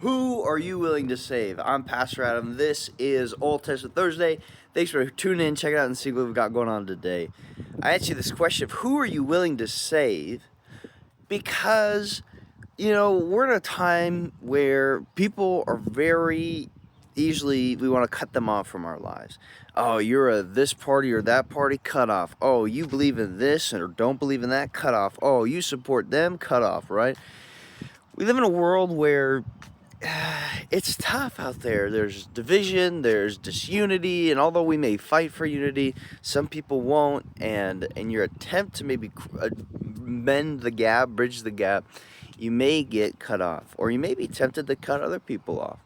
Who are you willing to save? I'm Pastor Adam. This is Old Testament Thursday. Thanks for tuning in. Check it out and see what we've got going on today. I asked you this question of who are you willing to save? Because, we're in a time where people are very easily, we want to cut them off from our lives. Oh, you're a this party or that party, cut off. Oh, you believe in this or don't believe in that, cut off. Oh, you support them, cut off, right? We live in a world where it's tough out there. There's division, there's disunity, and although we may fight for unity, some people won't. And in your attempt to maybe mend the gap, bridge the gap, you may get cut off, or you may be tempted to cut other people off.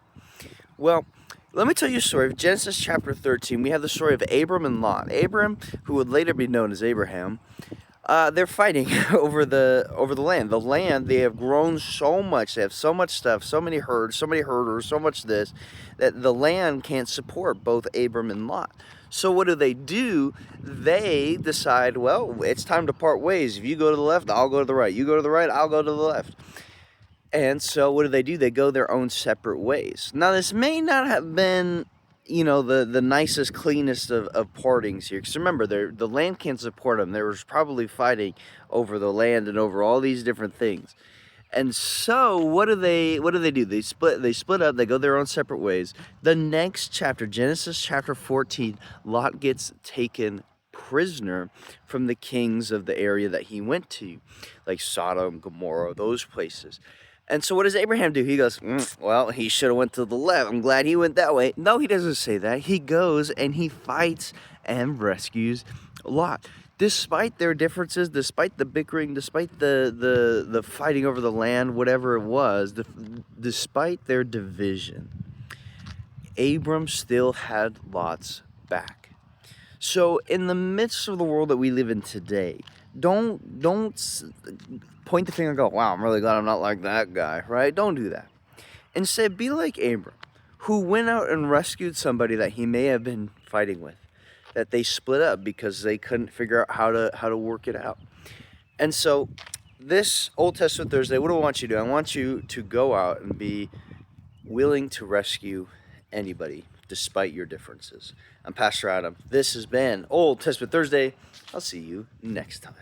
Well, let me tell you a story of Genesis chapter 13. We have the story of Abram and Lot. Abram, who would later be known as Abraham, they're fighting over the land. The land, they have grown so much. They have so much stuff, so many herds, so many herders, so much this, that the land can't support both Abram and Lot. So what do? They decide, well, it's time to part ways. If you go to the left, I'll go to the right. You go to the right, I'll go to the left. And so what do? They go their own separate ways. Now, this may not have been the nicest, cleanest of partings here. Because remember, the land can't support them. There was probably fighting over the land and over all these different things. And so what do? They split up, they go their own separate ways. The next chapter, Genesis chapter 14, Lot gets taken prisoner from the kings of the area that he went to, like Sodom, Gomorrah, those places. And so what does Abraham do? He goes, well, he should have went to the left. I'm glad he went that way. No, he doesn't say that. He goes and he fights and rescues Lot. Despite their differences, despite the bickering, despite the fighting over the land, whatever it was, despite their division, Abram still had Lot's back. So in the midst of the world that we live in today, don't point the finger and go, wow, I'm really glad I'm not like that guy, right? Don't do that. Instead, be like Abram, who went out and rescued somebody that he may have been fighting with, that they split up because they couldn't figure out how to work it out. And so this Old Testament Thursday, what do I want you to do? I want you to go out and be willing to rescue anybody despite your differences. I'm Pastor Adam. This has been Old Testament Thursday. I'll see you next time.